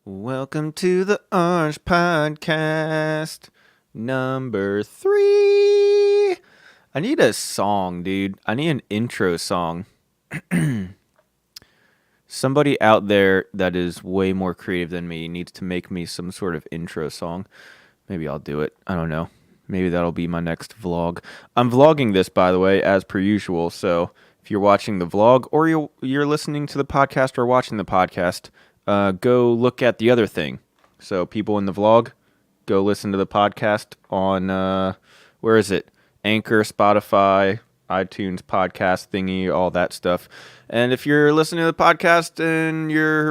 Welcome to the ARNJ podcast, number 3. I need a song, dude. I need an intro song. Somebody out there that is way more creative than me needs to make me some sort of intro song. Maybe I'll do it. I don't know. Maybe that'll be my next vlog. I'm vlogging this, by the way, as per usual. So if you're watching the vlog or you're listening to the podcast or watching the podcast, go look at the other thing. So people in the vlog, go listen to the podcast on, where is it? Anchor, Spotify, iTunes podcast thingy, all that stuff. And if you're listening to the podcast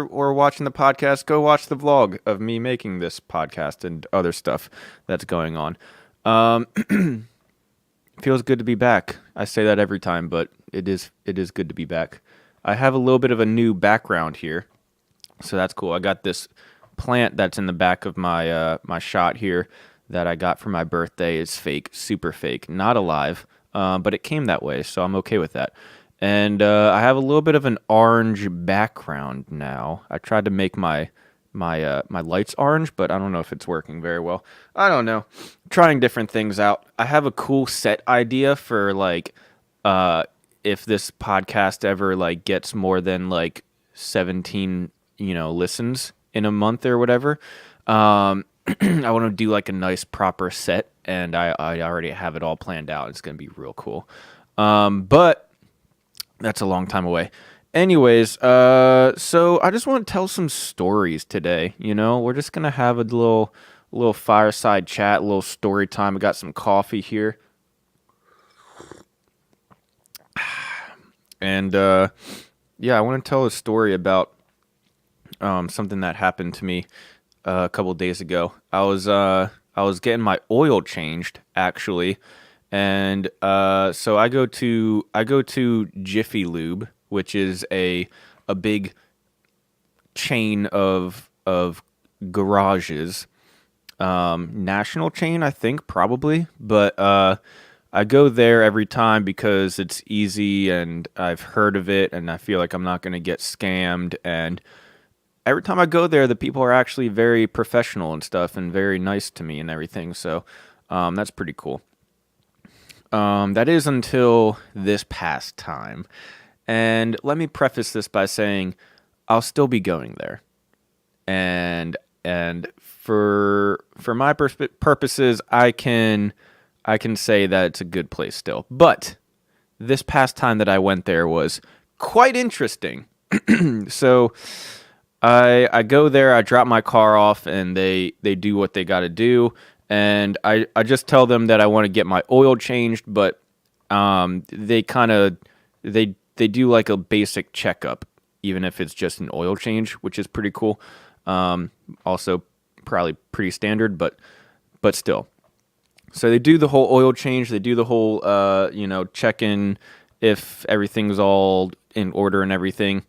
or watching the podcast, go watch the vlog of me making this podcast and other stuff that's going on. Feels good to be back. I say that every time, but it is good to be back. I have a little bit of a new background here, so that's cool. I got this plant that's in the back of my shot here that I got for my birthday. It's fake, super fake, not alive, but it came that way, so I'm okay with that. And I have a little bit of an orange background now. I tried to make my lights orange, but I don't know if it's working very well. I don't know. Trying different things out. I have a cool set idea for if this podcast ever gets more than 17 listens in a month or whatever. I want to do a nice proper set, and I already have it all planned out. It's gonna be real cool. But that's a long time away. Anyways, so I just want to tell some stories today. We're just gonna have a little fireside chat, a little story time. I got some coffee here, and yeah, I want to tell a story about something that happened to me a couple days ago. I was getting my oil changed actually, and so I go to Jiffy Lube, which is a big chain of garages, national chain, I think, probably, but I go there every time because it's easy and I've heard of it and I feel like I'm not going to get scammed. And every time I go there, the people are actually very professional and stuff and very nice to me and everything. So that's pretty cool. That is until this past time. And let me preface this by saying I'll still be going there. And for my purposes, I can say that it's a good place still. But this past time that I went there was quite interesting. So I go there, I drop my car off, and they do what they got to do. And I just tell them that I want to get my oil changed, but they do a basic checkup, even if it's just an oil change, which is pretty cool. Also probably pretty standard, but still. So they do the whole oil change. They do the whole, check in if everything's all in order and everything.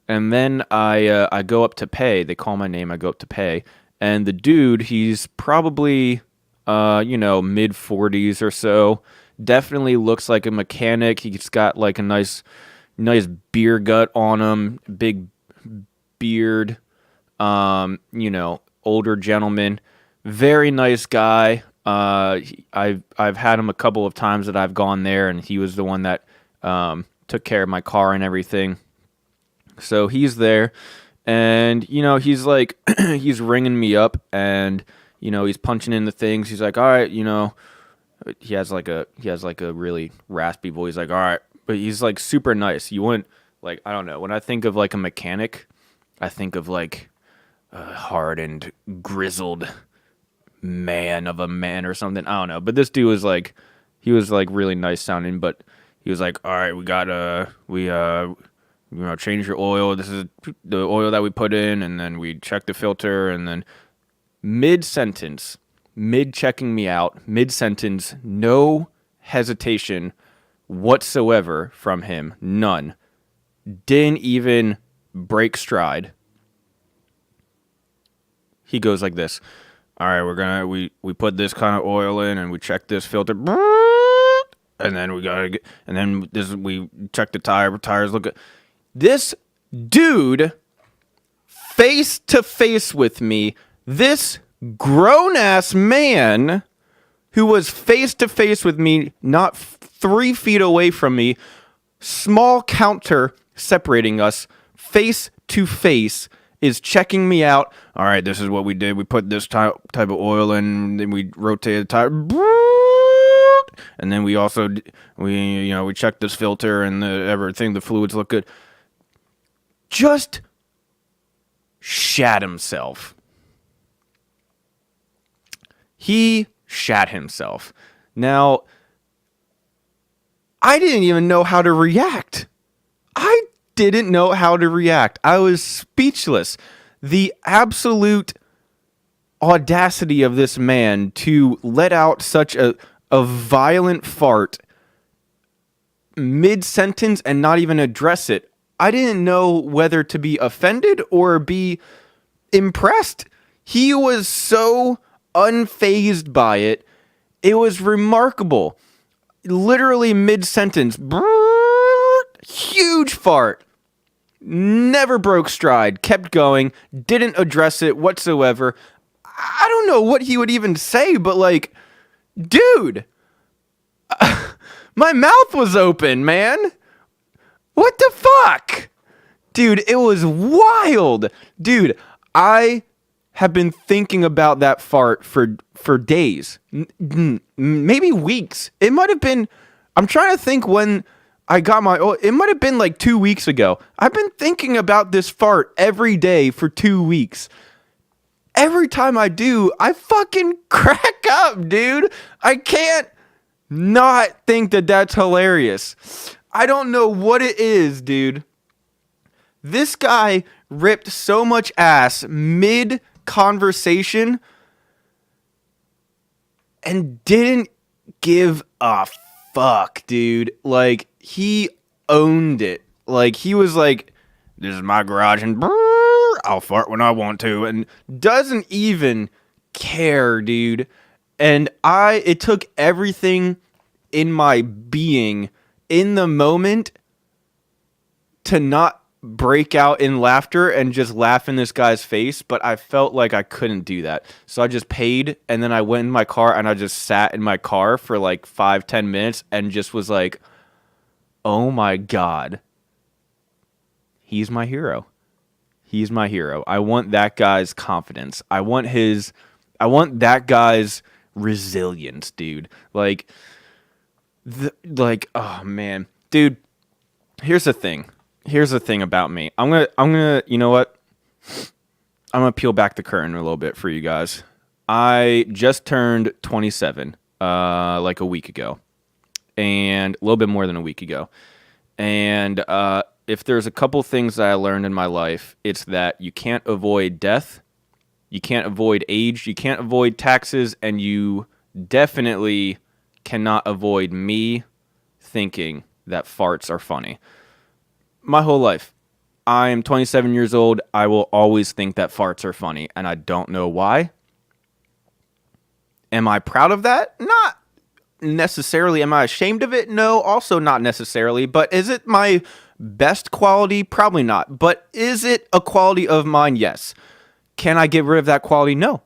And then I go up to pay. They call my name. I go up to pay. And the dude, he's probably, mid 40s or so. Definitely looks like a mechanic. He's got a nice beer gut on him. Big beard. Older gentleman. Very nice guy. I've had him a couple of times that I've gone there, and he was the one that took care of my car and everything. So he's there, and he's he's ringing me up, and he's punching in the things. He's like, all right, he has a really raspy voice. He's like, all right, but he's super nice. You wouldn't I don't know, when I think of a mechanic, I think of a hardened, grizzled man of a man or something. I don't know, but this dude was he was really nice sounding, but he was like, all right, we got change your oil. This is the oil that we put in, and then we check the filter, and then mid-sentence, mid-checking me out, mid-sentence, no hesitation whatsoever from him, none. Didn't even break stride. He goes like this. All right, we put this kind of oil in, and we check this filter, and then we check the tires look good. This dude face to face with me. This grown ass man who was face to face with me, not 3 feet away from me, small counter separating us, face to face, is checking me out. All right, this is what we did. We put this type of oil in, then we rotated the tire, and then we also we checked this filter and everything. The fluids look good. Just shat himself. He shat himself. Now, I didn't even know how to react. I didn't know how to react. I was speechless. The absolute audacity of this man to let out such a violent fart mid-sentence and not even address it. I didn't know whether to be offended or be impressed. He was so unfazed by it. It was remarkable. Literally mid-sentence. Huge fart. Never broke stride. Kept going. Didn't address it whatsoever. I don't know what he would even say, but like, dude, my mouth was open, man. What the fuck? Dude, it was wild. Dude, I have been thinking about that fart for days. Maybe weeks. It might have been, I'm trying to think when I got it might have been like 2 weeks ago. I've been thinking about this fart every day for 2 weeks. Every time I do, I fucking crack up, dude. I can't not think that that's hilarious. I don't know what it is, dude. This guy ripped so much ass mid-conversation and didn't give a fuck, dude. Like, he owned it. Like, he was like, this is my garage and I'll fart when I want to, and doesn't even care, dude. And it took everything in my being in the moment to not break out in laughter and just laugh in this guy's face, but I felt like I couldn't do that. So I just paid, and then I went in my car, and I just sat in my car for like 5-10 minutes and just was like, oh my God, he's my hero. He's my hero. I want that guy's confidence. I want that guy's resilience, dude. Like, oh man, dude. Here's the thing about me. I'm gonna, you know what? I'm gonna peel back the curtain a little bit for you guys. I just turned 27, like a week ago, and a little bit more than a week ago. And if there's a couple things that I learned in my life, it's that you can't avoid death, you can't avoid age, you can't avoid taxes, and you definitely cannot avoid me thinking that farts are funny. My whole life, I am 27 years old. I will always think that farts are funny, and I don't know why. Am I proud of that? Not necessarily. Am I ashamed of it? No, also not necessarily. But is it my best quality? Probably not. But is it a quality of mine? Yes. Can I get rid of that quality? No.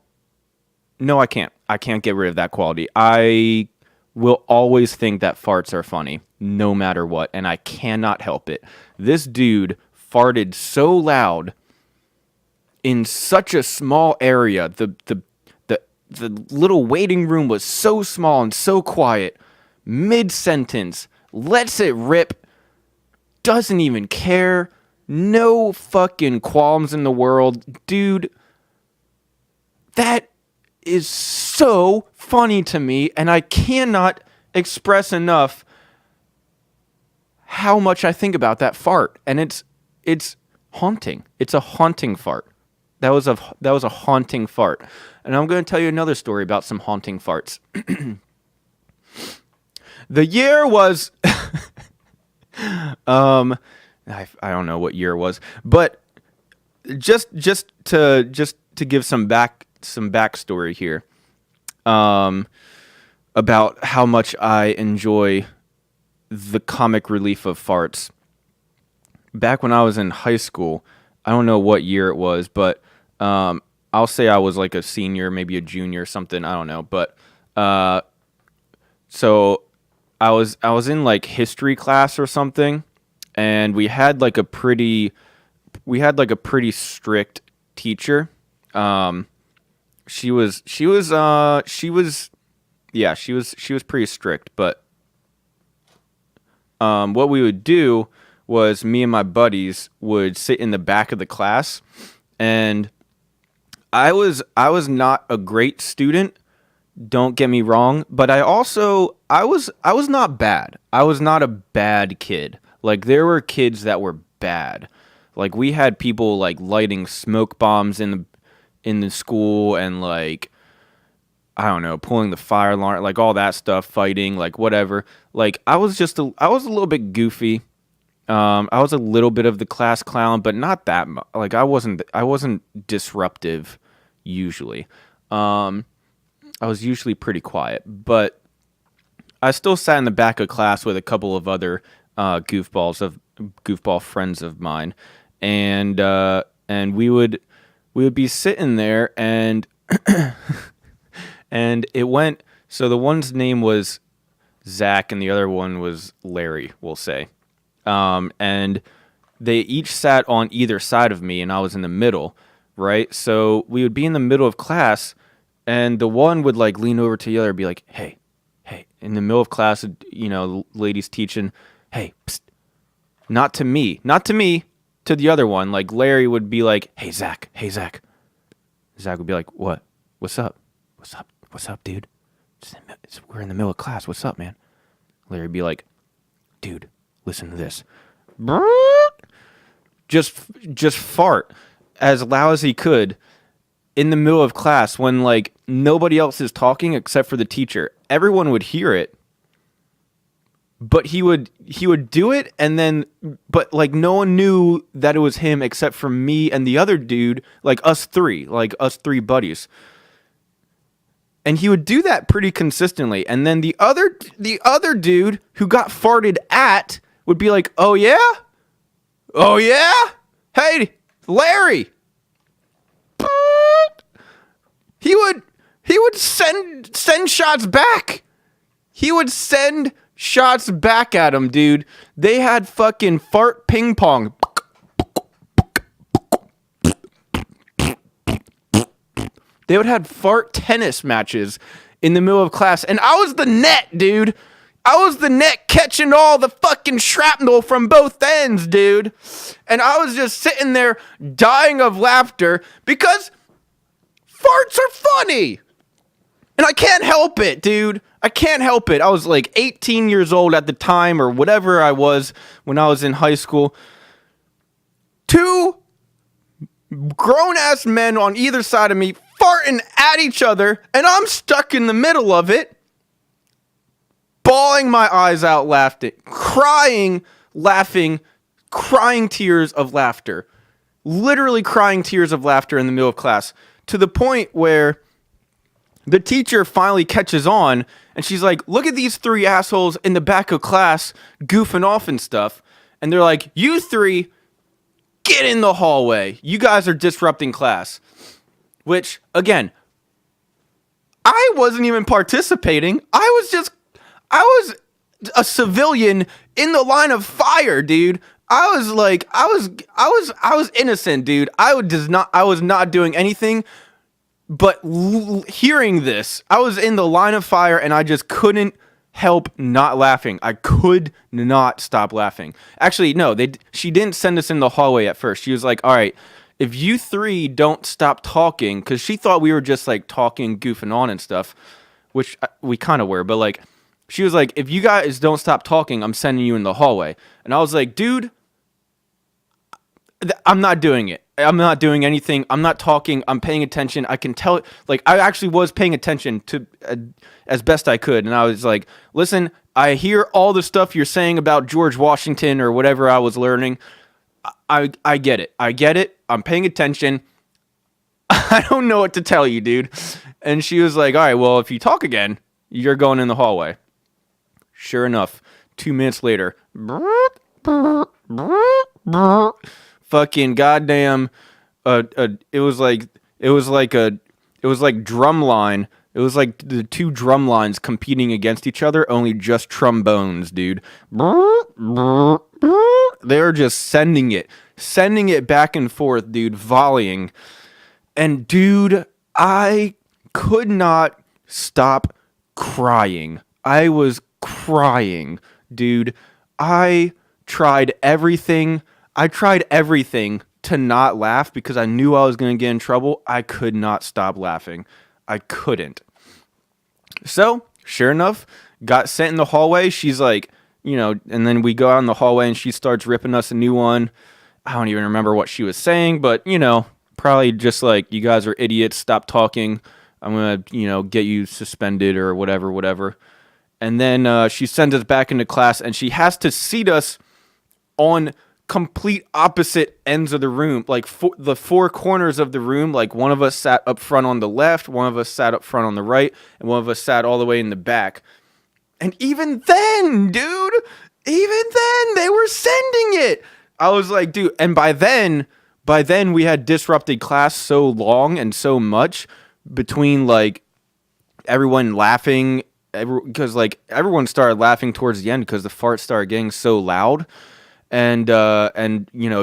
No, I can't. I can't get rid of that quality. I will always think that farts are funny, no matter what, and I cannot help it. This dude farted so loud in such a small area. The little waiting room was so small and so quiet. Mid-sentence, lets it rip, doesn't even care, no fucking qualms in the world. Dude, that is so funny to me, and I cannot express enough how much I think about that fart. And it's haunting. It's a haunting fart. That was a haunting fart. And I'm going to tell you another story about some haunting farts. The year was I don't know what year it was, but just to give some backstory here, about how much I enjoy the comic relief of farts. Back when I was in high school, I don't know what year it was, but I'll say I was like a senior, maybe a junior or something. I don't know, but uh, so I was in like history class or something, and we had like a pretty strict teacher. Um, she was pretty strict, but what we would do was me and my buddies would sit in the back of the class, and I was not a great student. Don't get me wrong, but I was not bad. I was not a bad kid. Like there were kids that were bad. Like we had people like lighting smoke bombs in the school, and like I don't know, pulling the fire alarm, like all that stuff, fighting, like whatever. Like I was a little bit goofy. I was a little bit of the class clown, but not that much. Like I wasn't disruptive usually. Um, I was usually pretty quiet, but I still sat in the back of class with a couple of other goofball friends of mine, and we would be sitting there, and it went. So the one's name was Zach, and the other one was Larry. We'll say, and they each sat on either side of me, and I was in the middle, right? So we would be in the middle of class, and the one would like lean over to the other and be like, "Hey, hey," in the middle of class, ladies teaching, "Hey, psst, not to me, to the other one." Like Larry would be like, "Hey, Zach, hey, Zach." Zach would be like, "What? What's up? What's up? What's up, dude? We're in the middle of class. What's up, man?" Larry would be like, "Dude, listen to this." Just fart as loud as he could in the middle of class when like nobody else is talking except for the teacher. Everyone would hear it, but he would do it, and then but like no one knew that it was him except for me and the other dude, like us three buddies. And he would do that pretty consistently. And then the other dude who got farted at would be like, "Oh yeah? Oh yeah? Hey, Larry." He would he would send shots back. He would send shots back at him, dude. They had fucking fart ping pong. They would have fart tennis matches in the middle of class. And I was the net, dude. I was the net catching all the fucking shrapnel from both ends, dude. And I was just sitting there dying of laughter because farts are funny. And I can't help it, dude. I can't help it. I was like 18 years old at the time, or whatever I was when I was in high school. Two grown-ass men on either side of me farting at each other, and I'm stuck in the middle of it, bawling my eyes out, laughing, crying tears of laughter. Literally crying tears of laughter in the middle of class, to the point where the teacher finally catches on, and she's like, "Look at these three assholes in the back of class goofing off and stuff." And they're like, "You three, get in the hallway. You guys are disrupting class." Which, again, I wasn't even participating. I was a civilian in the line of fire, dude. I was innocent, dude. I was not doing anything. But hearing this, I was in the line of fire, and I just couldn't help not laughing. I could not stop laughing. Actually, no, she didn't send us in the hallway at first. She was like, "All right, if you three don't stop talking," because she thought we were just like talking, goofing on and stuff, which we kind of were. But like, she was like, "If you guys don't stop talking, I'm sending you in the hallway." And I was like, "Dude, I'm not doing it. I'm not doing anything. I'm not talking. I'm paying attention. I can tell." Like, I actually was paying attention to as best I could. And I was like, "Listen, I hear all the stuff you're saying about George Washington," or whatever I was learning. I get it. I get it. I'm paying attention. I don't know what to tell you, dude. And she was like, "All right, well, if you talk again, you're going in the hallway." Sure enough, 2 minutes later, fucking goddamn it was like it was like a it was like drum line. It was like the two drum lines competing against each other, only just trombones, dude. They're just sending it back and forth, dude, volleying. And dude, I could not stop crying. I was crying, dude. I tried everything. I tried everything to not laugh because I knew I was going to get in trouble. I could not stop laughing. I couldn't. So, sure enough, got sent in the hallway. She's like, and then we go out in the hallway and she starts ripping us a new one. I don't even remember what she was saying, but, probably just like, you guys are idiots. Stop talking. I'm going to, get you suspended or whatever, whatever. And then she sends us back into class and she has to seat us on complete opposite ends of the room, like the four corners of the room. Like one of us sat up front on the left, one of us sat up front on the right, and one of us sat all the way in the back. And even then, dude, they were sending it. I was like, dude, and by then we had disrupted class so long and so much between like everyone laughing, because like everyone started laughing towards the end because the farts started getting so loud. And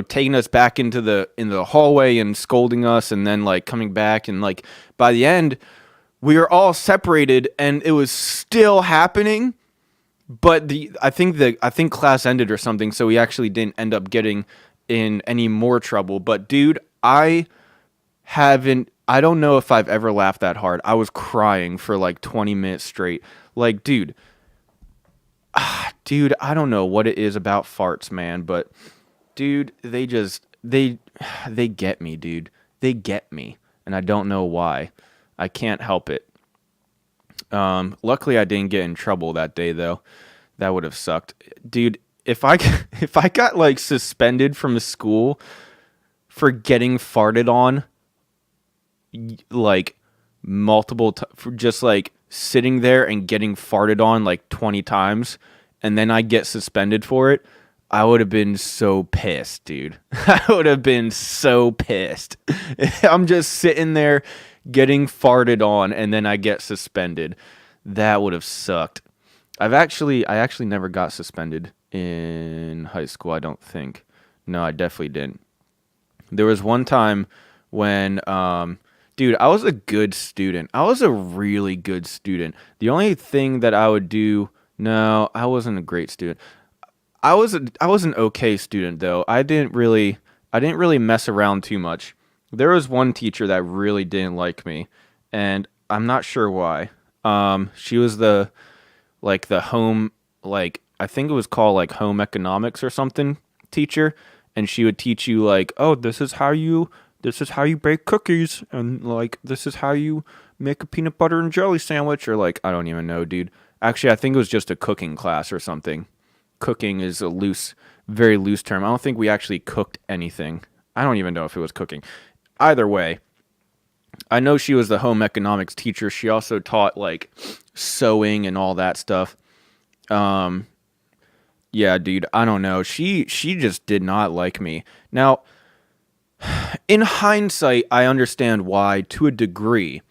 taking us back into the hallway and scolding us, and then like coming back, and like by the end we were all separated and it was still happening, but I think class ended or something, so we actually didn't end up getting in any more trouble. But dude, I don't know if I've ever laughed that hard. I was crying for like 20 minutes straight. Like, dude, I don't know what it is about farts, man, but dude, they get me, dude. They get me, and I don't know why. I can't help it. Luckily I didn't get in trouble that day though. That would have sucked. Dude, if I got like suspended from school for getting farted on like for just like sitting there and getting farted on like 20 times, and then I get suspended for it, I would have been so pissed, dude. I would have been so pissed. I'm just sitting there getting farted on, and then I get suspended. That would have sucked. I actually never got suspended in high school, I don't think. No, I definitely didn't. There was one time when, dude, I was a good student. I was a really good student. The only thing that I would do, no, I wasn't a great student. I was an okay student though. I didn't really mess around too much. There was one teacher that really didn't like me, and I'm not sure why. She was the home, like I think it was called like home economics or something teacher, and she would teach you like, oh, this is how you bake cookies, and like this is how you make a peanut butter and jelly sandwich, or like I don't even know, dude. Actually, I think it was just a cooking class or something. Cooking is a very loose term. I don't think we actually cooked anything. I don't even know if it was cooking. Either way, I know she was the home economics teacher. She also taught like sewing and all that stuff. Yeah, dude, I don't know. She just did not like me. Now, in hindsight, I understand why to a degree.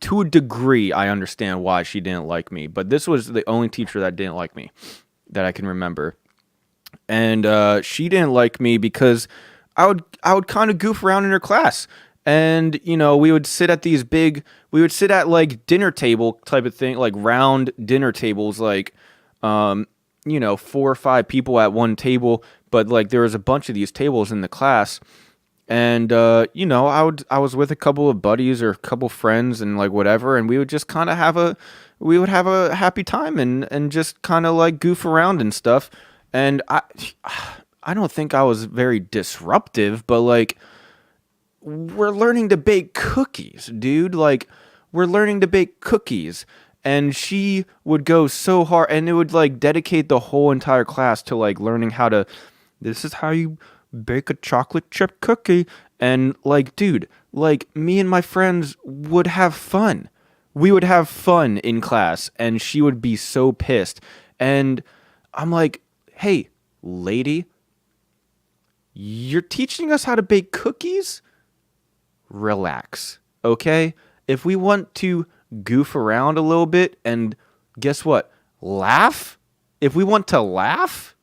To a degree, I understand why she didn't like me. But this was the only teacher that didn't like me that I can remember. And she didn't like me because I would kind of goof around in her class. And, we would sit at like dinner table type of thing, like round dinner tables, like, 4 or 5 people at one table. But like there was a bunch of these tables in the class. And, I was with a couple of buddies or a couple friends and like whatever. And we would just kind of have a happy time and just kind of like goof around and stuff. And I don't think I was very disruptive, but like, we're learning to bake cookies, dude. Like, we're learning to bake cookies. And she would go so hard, and it would like dedicate the whole entire class to like learning this is how you bake a chocolate chip cookie. And like, dude, like me and my friends would have fun. We would have fun in class, and she would be so pissed. And I'm like, hey, lady, You're teaching us how to bake cookies? Relax, okay? If we want to goof around a little bit and guess what? Laugh? If we want to laugh,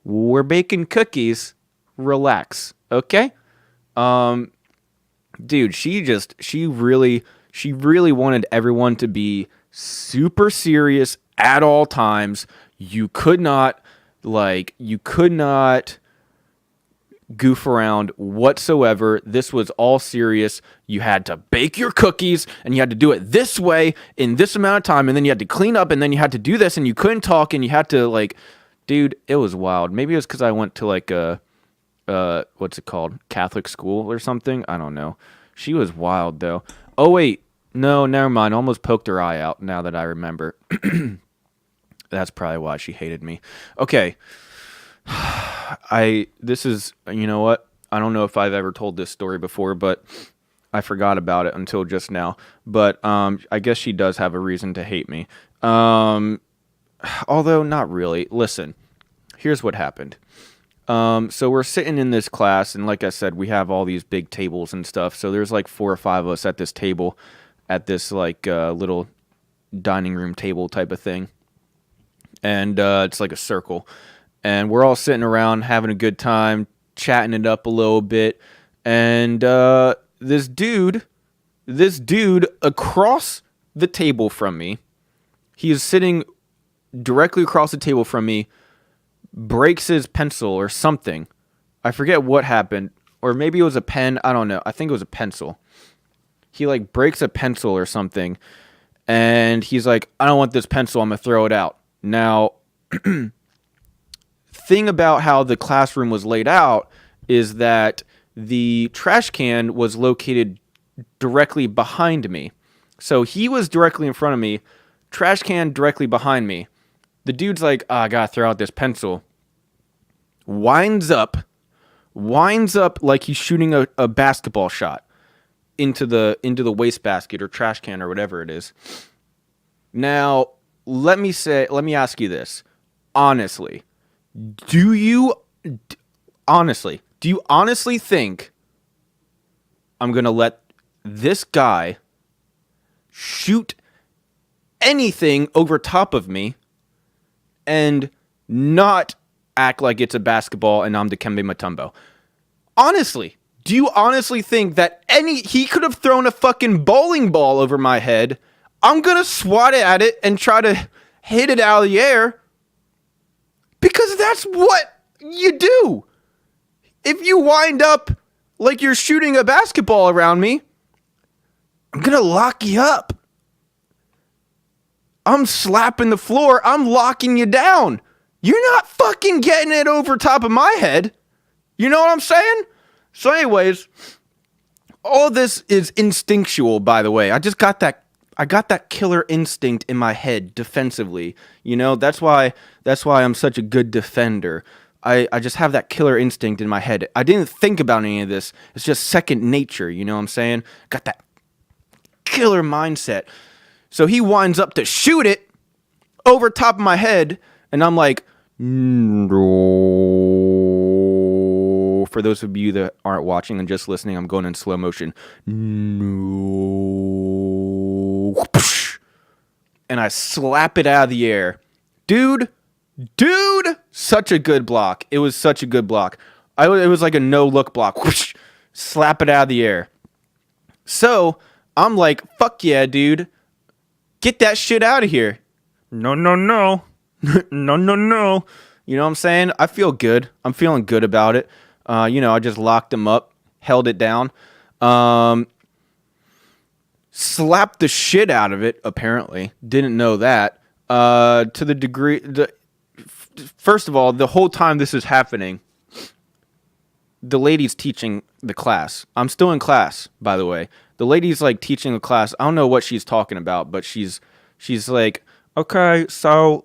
we're baking cookies. Relax, okay? Dude, she really wanted everyone to be super serious at all times. You could not goof around whatsoever. This was all serious. You had to bake your cookies and you had to do it this way in this amount of time, and then you had to clean up, and then you had to do this, and you couldn't talk, and you had to dude, it was wild. Maybe it was because I went to what's it called, Catholic school or something. I don't know. She was wild though. Oh wait, no, never mind. Almost poked her eye out. Now that I remember, that's probably why she hated me. Okay. This is, you know what? I don't know if I've ever told this story before, but I forgot about it until just now. But I guess she does have a reason to hate me. Although not really. Listen, here's what happened. So we're sitting in this class, and like I said, we have all these big tables and stuff. So there's like 4 or 5 of us at this table, at this little dining room table type of thing. And it's like a circle. And we're all sitting around having a good time, chatting it up a little bit. And this dude across the table from me, he is sitting directly across the table from me, breaks his pencil or something. I forget what happened. Or maybe it was a pen. I don't know. I think it was a pencil. He breaks a pencil or something. And he's like, I don't want this pencil. I'm going to throw it out. Now, thing about how the classroom was laid out is that the trash can was located directly behind me. So he was directly in front of me, trash can directly behind me. The dude's like, I gotta throw out this pencil. Winds up like he's shooting a basketball shot into the wastebasket or trash can or whatever it is. Now, let me ask you this. Honestly, do you honestly think I'm going to let this guy shoot anything over top of me and not act like it's a basketball and I'm Dikembe Mutombo? Honestly, do you honestly think that he could have thrown a fucking bowling ball over my head? I'm going to swat at it and try to hit it out of the air because that's what you do. If you wind up like you're shooting a basketball around me, I'm going to lock you up. I'm slapping the floor. I'm locking you down. You're not fucking getting it over top of my head. You know what I'm saying? So anyways, all this is instinctual, by the way. I got that killer instinct in my head defensively. You know, that's why I'm such a good defender. I just have that killer instinct in my head. I didn't think about any of this. It's just second nature, you know what I'm saying? Got that killer mindset. So he winds up to shoot it over top of my head, and I'm like, no. For those of you that aren't watching and just listening, I'm going in slow motion. No. And I slap it out of the air. Dude, such a good block. It was such a good block. It was like a no-look block. Slap it out of the air. So, I'm like, fuck yeah, dude. Get that shit out of here. No. No. You know what I'm saying? I feel good. I'm feeling good about it. I just locked him up, held it down, slapped the shit out of it, apparently. Didn't know that. To the degree... First of all, the whole time this is happening, the lady's teaching the class. I'm still in class, by the way. The lady's teaching the class. I don't know what she's talking about, but she's like, okay, so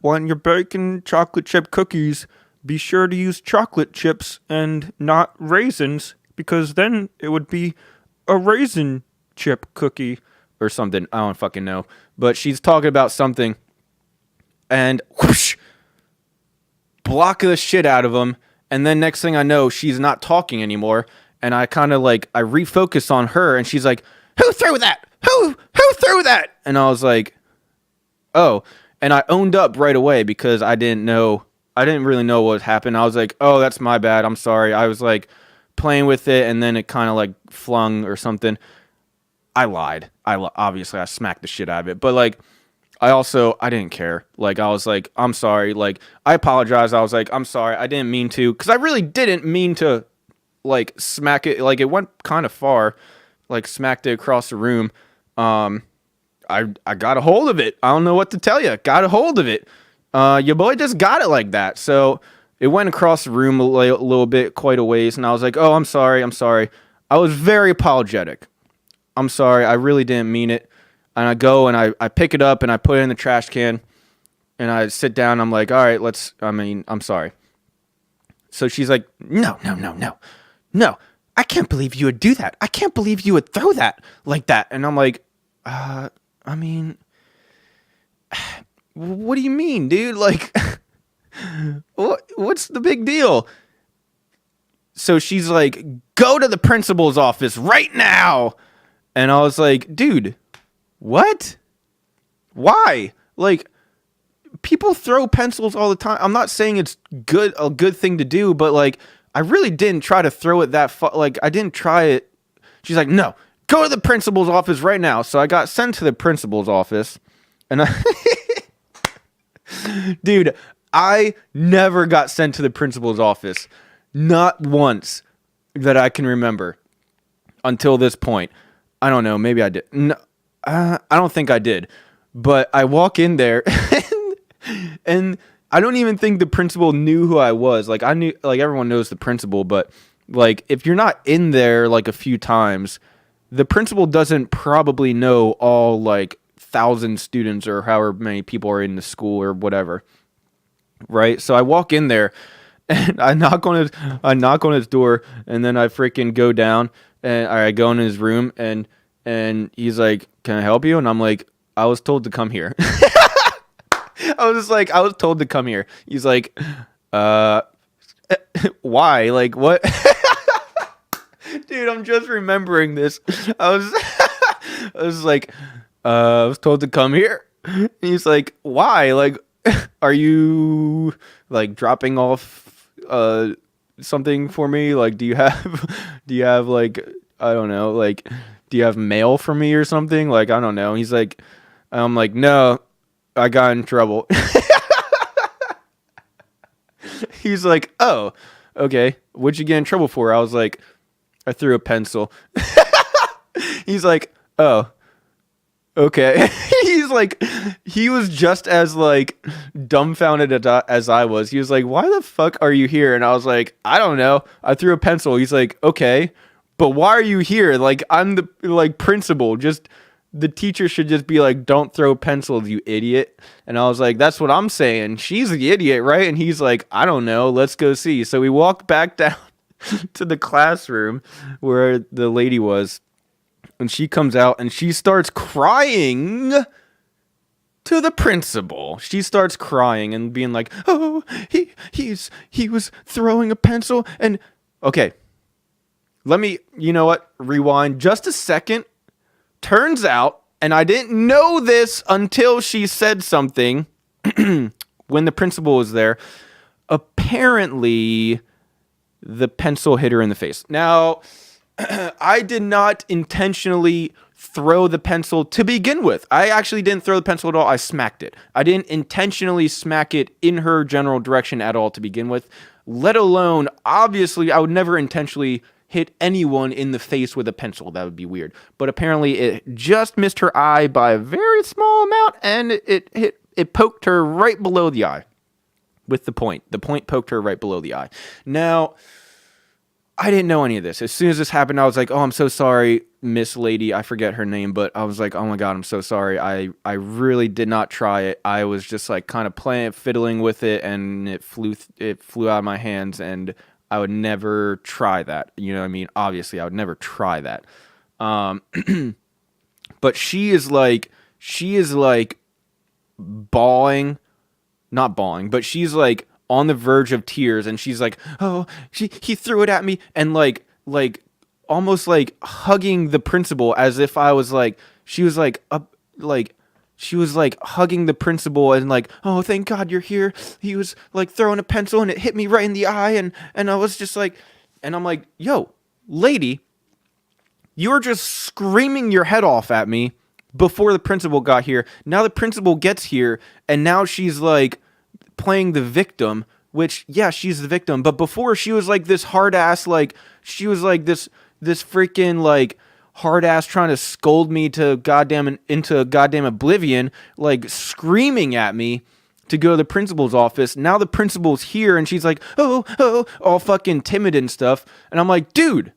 when you're baking chocolate chip cookies, be sure to use chocolate chips and not raisins, because then it would be a raisin chip cookie or something. I don't fucking know. But she's talking about something, and whoosh, block the shit out of him, And then next thing I know, she's not talking anymore. And I kind of like, I refocus on her and she's like, who threw that? Who threw that? And I was like, oh. And I owned up right away because I didn't really know what happened. I was like, oh, that's my bad. I'm sorry. I was like playing with it and then it kind of like flung or something. I lied. Obviously I smacked the shit out of it. But like, I didn't care. Like, I was like, I'm sorry. Like, I apologize. I was like, I'm sorry. I didn't mean to. Because I really didn't mean to, like, smack it. Like, it went kind of far. Like, smacked it across the room. I got a hold of it. I don't know what to tell you. Got a hold of it. Your boy just got it like that. So, it went across the room a little bit, quite a ways. And I was like, oh, I'm sorry. I'm sorry. I was very apologetic. I'm sorry. I really didn't mean it. And I go and I pick it up and I put it in the trash can and I sit down. And I'm like, all right, I'm sorry. So she's like, no. I can't believe you would do that. I can't believe you would throw that like that. And I'm like, I mean, what do you mean, dude? Like, what's the big deal? So she's like, go to the principal's office right now. And I was like, dude, what? Why? Like, people throw pencils all the time. I'm not saying it's a good thing to do, but like, I really didn't try to throw it that far. Like, I didn't try it. She's like, no, go to the principal's office right now. So I got sent to the principal's office, and dude, I never got sent to the principal's office, not once that I can remember until this point. I don't know. Maybe I did. No, I don't think I did, but I walk in there and I don't even think the principal knew who I was. Like, I knew, like, everyone knows the principal, but like, if you're not in there like a few times, the principal doesn't probably know all like 1,000 students or however many people are in the school or whatever. Right. So I walk in there and I knock on his door and then I freaking go down and I go in his room and he's like, can I help you? And I'm like, I was told to come here. I was told to come here. He's like, why? Like, what? Dude, I'm just remembering this. I was like, I was told to come here. And he's like, why? Like, are you like dropping off something for me? Like, do you have like, I don't know, like, do you have mail for me or something? Like, I don't know. He's like, I'm like, no, I got in trouble. He's like, oh, okay. What'd you get in trouble for? I was like, I threw a pencil. He's like, oh, okay. He's like, he was just as like dumbfounded as I was. He was like, why the fuck are you here? And I was like, I don't know. I threw a pencil. He's like, okay, but why are you here? Like, I'm the like principal. Just the teacher should just be like, don't throw pencils, you idiot. And I was like, that's what I'm saying. She's the idiot, right? And he's like, I don't know. Let's go see. So we walked back down to the classroom where the lady was. And she comes out and she starts crying to the principal. She starts crying and being like, oh, he was throwing a pencil. And okay, let me, you know what? Rewind just a second. Turns out, and I didn't know this until she said something when the principal was there, apparently the pencil hit her in the face. Now, I did not intentionally throw the pencil to begin with. I actually didn't throw the pencil at all. I smacked it. I didn't intentionally smack it in her general direction at all to begin with, let alone, obviously, I would never intentionally hit anyone in the face with a pencil. That would be weird. But apparently it just missed her eye by a very small amount, and it poked her right below the eye with the point. The point poked her right below the eye. Now, I didn't know any of this. As soon as this happened, I was like, oh, I'm so sorry, Miss Lady. I forget her name, but I was like, oh my God, I'm so sorry. I really did not try it. I was just like kind of fiddling with it, and it flew out of my hands, and I would never try that. You know what I mean? Obviously, I would never try that. But she is like bawling, not bawling, but she's like on the verge of tears, and she's like, "Oh, he threw it at me," and like almost like hugging the principal as if I was like, she was like up like. She was like hugging the principal and like, "Oh, thank God you're here." He was like throwing a pencil and it hit me right in the eye, and I was just like, and I'm like, "Yo, lady, you were just screaming your head off at me before the principal got here. Now the principal gets here, and now she's like playing the victim, which, yeah, she's the victim. But before, she was like this hard ass, like, she was like this freaking, like, hard ass trying to scold me to into goddamn oblivion, like, screaming at me to go to the principal's office. Now the principal's here, and she's like, oh, all fucking timid and stuff. And I'm like, dude,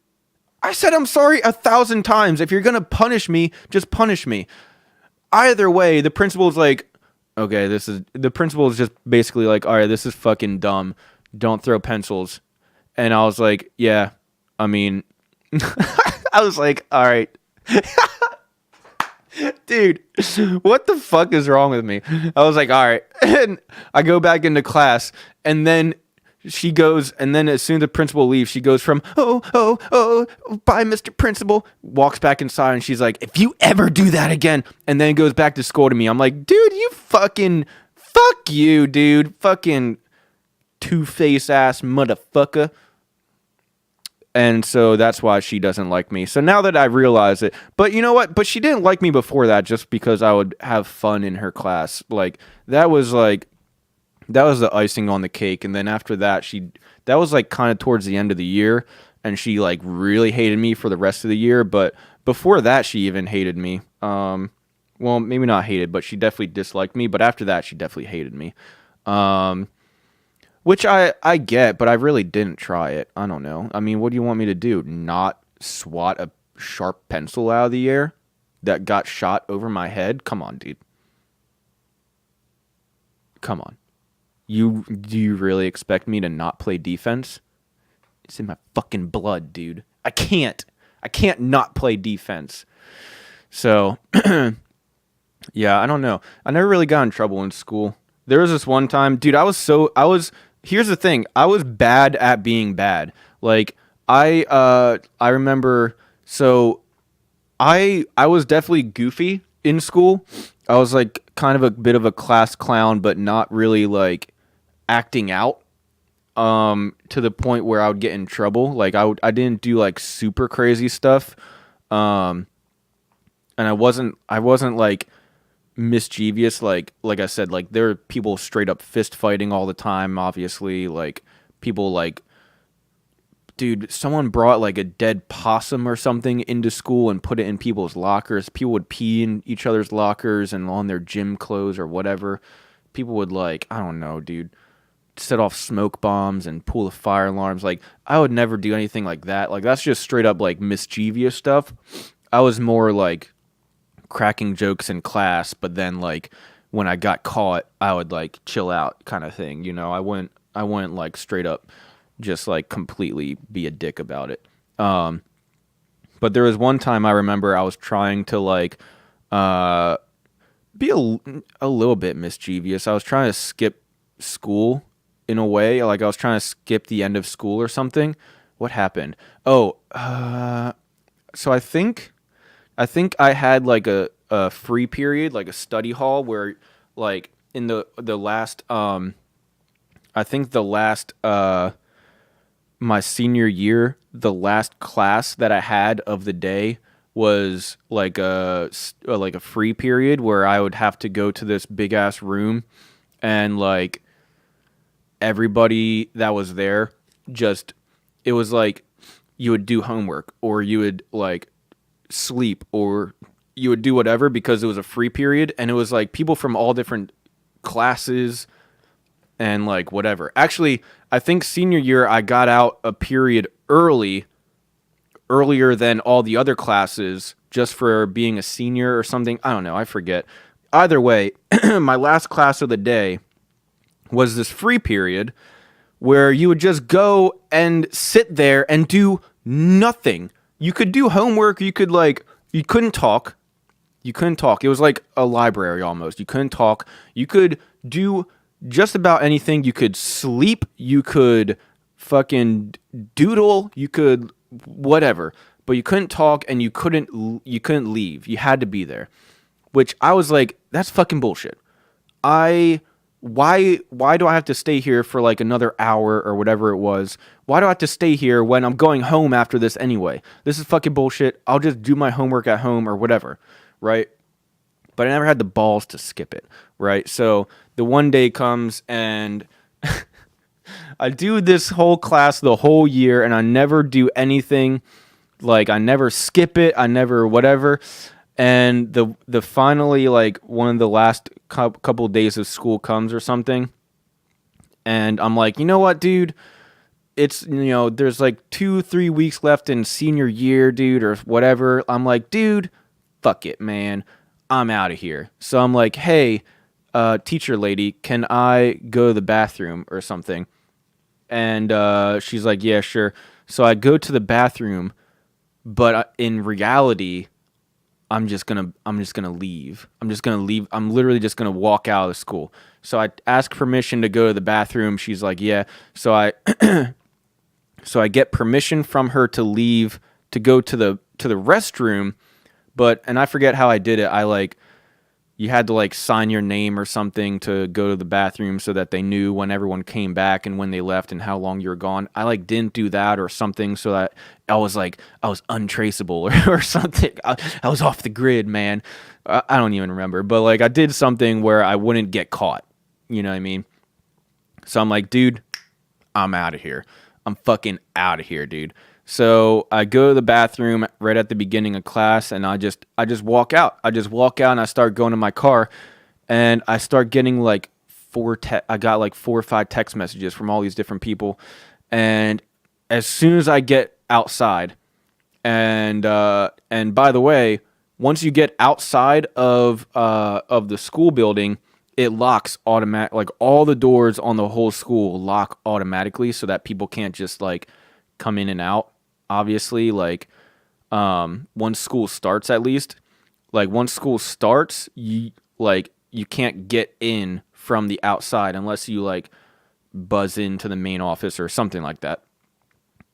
I said I'm sorry 1,000 times. If you're gonna punish me, just punish me. Either way, the principal's like, okay, the principal is just basically like, all right, this is fucking dumb. Don't throw pencils. And I was like, yeah, I mean, I was like, all right. Dude, what the fuck is wrong with me? I was like, all right. And I go back into class, and then she goes, and then as soon as the principal leaves, she goes from, oh, bye, Mr. Principal, walks back inside, and she's like, if you ever do that again, and then goes back to school to me. I'm like, dude, fuck you, dude. Fucking two-face ass motherfucker. And so that's why she doesn't like me. So now that I realize it, but you know what? But she didn't like me before that just because I would have fun in her class. That was the icing on the cake. And then after that, that was like kind of towards the end of the year, and she like really hated me for the rest of the year. But before that, she even hated me. Well, maybe not hated, but she definitely disliked me. But after that, she definitely hated me. Which I get, but I really didn't try it. I don't know. I mean, what do you want me to do? Not swat a sharp pencil out of the air that got shot over my head? Come on, dude. Come on. Do you really expect me to not play defense? It's in my fucking blood, dude. I can't not play defense. So, yeah, I don't know. I never really got in trouble in school. There was this one time, dude, here's the thing. I was bad at being bad. Like, I remember, so I was definitely goofy in school. I was like kind of a bit of a class clown, but not really like acting out to the point where I would get in trouble. Like I didn't do like super crazy stuff. And I wasn't like mischievous, like I said, like there are people straight up fist fighting all the time, obviously, like people like, dude, someone brought like a dead possum or something into school and put it in people's lockers. People would pee in each other's lockers and on their gym clothes or whatever. People would like, I don't know, dude, set off smoke bombs and pull the fire alarms. Like I would never do anything like that. Like that's just straight up like mischievous stuff. I was more like cracking jokes in class, but then like when I got caught, I would like chill out kind of thing. You know, I wouldn't like straight up just like completely be a dick about it. But there was one time I remember I was trying to like be a little bit mischievous. I was trying to skip school in a way, like I was trying to skip the end of school or something. What happened? Oh, so I think I had like a free period, like a study hall where like in the last I think the last my senior year, the last class that I had of the day was like a free period where I would have to go to this big ass room, and like everybody that was there, just it was like you would do homework or you would like sleep or you would do whatever because it was a free period, and it was like people from all different classes and like whatever. Actually, I think senior year I got out a period earlier than all the other classes just for being a senior or something. I don't know, I forget. Either way, my last class of the day was this free period where you would just go and sit there and do nothing. You could do homework, you couldn't talk. It was like a library almost. You couldn't talk. You could do just about anything. You could sleep, you could fucking doodle, you could whatever, but you couldn't talk and you couldn't leave. You had to be there. Which I was like, that's fucking bullshit. I why do I have to stay here for like another hour or whatever it was? Why do I have to stay here when I'm going home after this anyway? This is fucking bullshit. I'll just do my homework at home or whatever, right? But I never had the balls to skip it, right? So the one day comes and I do this whole class the whole year and I never do anything. Like I never skip it, I never whatever. And the finally like one of the last couple days of school comes or something, and I'm like, you know what, dude? It's there's like 2-3 weeks left in senior year, dude, or whatever. I'm like, dude, fuck it, man. I'm out of here. So I'm like, hey, teacher lady, can I go to the bathroom or something? And she's like, yeah, sure. So I go to the bathroom, but in reality, I'm just gonna leave. I'm just gonna leave. I'm literally just gonna walk out of the school. So I ask permission to go to the bathroom. She's like, yeah. So I get permission from her to leave to go to the restroom, and I forget how I did it. I like you had to like sign your name or something to go to the bathroom so that they knew when everyone came back and when they left and how long you were gone. I like didn't do that or something, so that I was untraceable or something. I was off the grid, man. I don't even remember, but like I did something where I wouldn't get caught. You know what I mean? So I'm like, dude, I'm out of here. I'm fucking out of here, dude. So I go to the bathroom right at the beginning of class, and I just walk out. I just walk out, and I start going to my car, and I start getting like I got like 4 or 5 text messages from all these different people, and as soon as I get outside, and by the way, once you get outside of the school building, it locks automatic. Like all the doors on the whole school lock automatically, so that people can't just like come in and out. Obviously, like once school starts, at least, like once school starts, you can't get in from the outside unless you like buzz into the main office or something like that.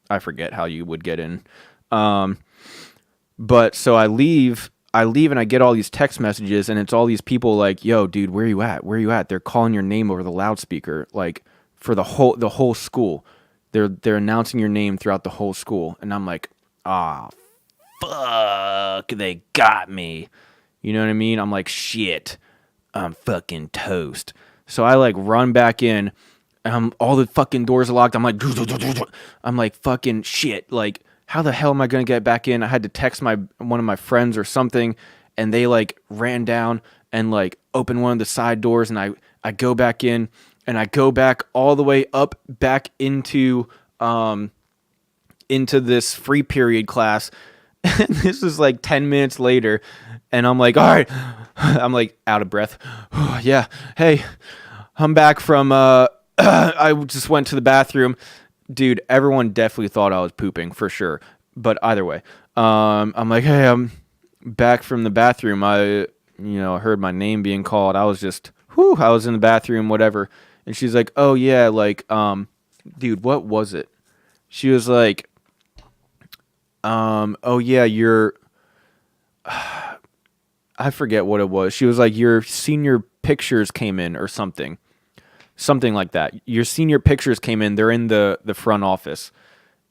I forget how you would get in. But so I leave and I get all these text messages, and it's all these people like, yo, dude, where you at? Where you at? They're calling your name over the loudspeaker, like for the whole school. They're announcing your name throughout the whole school, and I'm like, ah, fuck, they got me. You know what I mean? I'm like, shit, I'm fucking toast. So I like run back in, and all the fucking doors are locked. I'm like, fucking shit. Like, how the hell am I gonna get back in? I had to text one of my friends or something, and they like ran down and like opened one of the side doors, and I go back in. And I go back all the way up back into this free period class. And this is like 10 minutes later. And I'm like, all right. I'm like out of breath. Yeah. Hey, I'm back from, I just went to the bathroom. Dude, everyone definitely thought I was pooping for sure. But either way, I'm like, hey, I'm back from the bathroom. I heard my name being called. I was just, I was in the bathroom, whatever. And she's like, oh, yeah, like, dude, what was it? She was like, oh, yeah, I forget what it was. She was like, your senior pictures came in or something. Something like that. Your senior pictures came in. They're in the front office.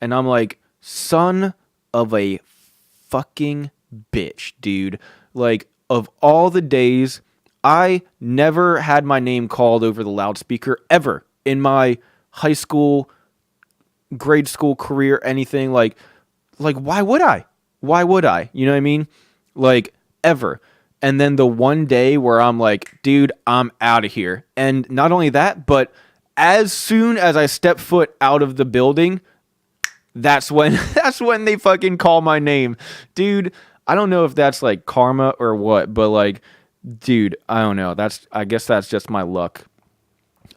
And I'm like, son of a fucking bitch, dude. Like, of all the days, I never had my name called over the loudspeaker ever in my high school, grade school career, anything. Like why would I? Why would I? You know what I mean? Like, ever. And then the one day where I'm like, dude, I'm out of here. And not only that, but as soon as I step foot out of the building, that's when they fucking call my name. Dude, I don't know if that's like karma or what, but like, dude, I don't know. I guess that's just my luck.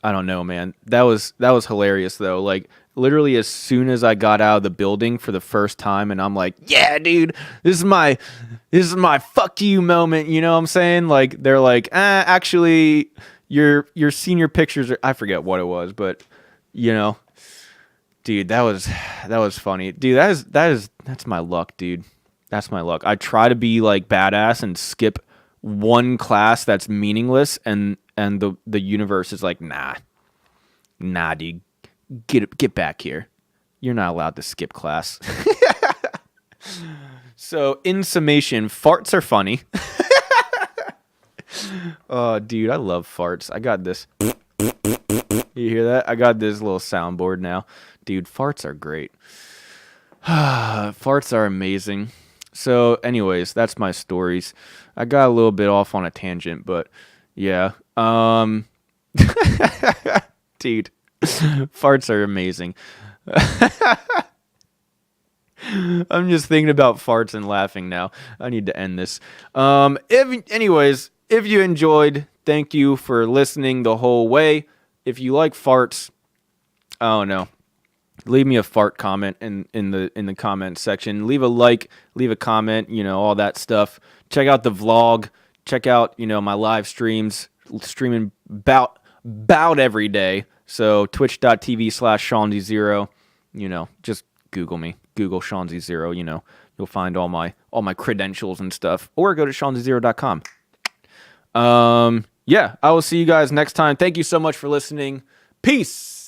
I don't know, man. That was hilarious though. Like literally as soon as I got out of the building for the first time, and I'm like, yeah, dude, this is my fuck you moment. You know what I'm saying? Like they're like, actually, your senior pictures. I forget what it was, but you know, dude, that was funny, dude. That's my luck, dude. That's my luck. I try to be like badass and skip one class that's meaningless, and the universe is like, nah, dude, get back here. You're not allowed to skip class. So, in summation, farts are funny. Oh, dude, I love farts. I got this. You hear that? I got this little soundboard now. Dude, farts are great. Farts are amazing. So, anyways, that's my stories. I got a little bit off on a tangent, but yeah. Dude, farts are amazing. I'm just thinking about farts and laughing now. I need to end this. If you enjoyed, thank you for listening the whole way. If you like farts, I don't know. Leave me a fart comment in the comment section. Leave a like, leave a comment, all that stuff. Check out the vlog. Check out, my live streams, streaming about every day. So twitch.tv/SeanZ0, just Google me. Google SeanZ0, you'll find all my credentials and stuff. Or go to SeanZ0.com. Yeah, I will see you guys next time. Thank you so much for listening. Peace.